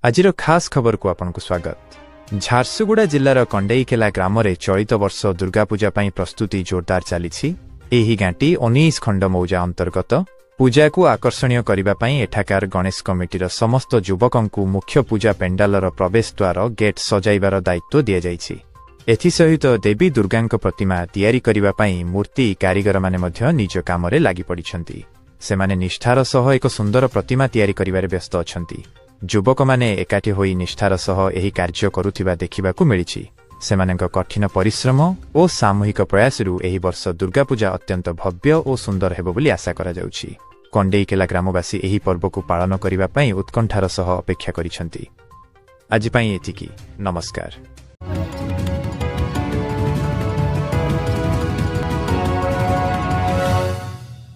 आज खास खबर को आपनको स्वागत। झारसुगुड़ा जिलार कंडेईकेला ग्राम में चलित वर्ष दुर्गा पूजा पर प्रस्तुति जोरदार चली। यही गांटी 19 खंड मौजा अंतर्गत पूजा को आकर्षणीय करने एठाकार गणेश कमिटीर समस्त युवकों मुख्य पूजा पेंडालर प्रवेश द्वार गेट सजाइबार दायित्व दि जाइछि। एथिसहित देवी दुर्गा प्रतिमा तैयारी करने मूर्ति कारीगर माने निज काम लागि पड़िछन्ति। सेमाने निष्ठार सह एक सुंदर प्रतिमा तैयारी करिबारे व्यस्त अछन्ति। युवक माने एकाठी होई निष्ठार सह एही कार्य करुथिबा देखिबाकू मिलिछि। सेमानक कठिन परिश्रम और सामूहिक प्रयासरू एही वर्ष दुर्गा पूजा अत्यंत भव्य और सुंदर हेबो बोली आशा करा जाउछि। कंडेईकेला ग्रामवासी एही पर्व को पालन करिबा पई उत्कंठार सह अपेक्षा करिछन्ति। आज पई एतिकी। नमस्कार।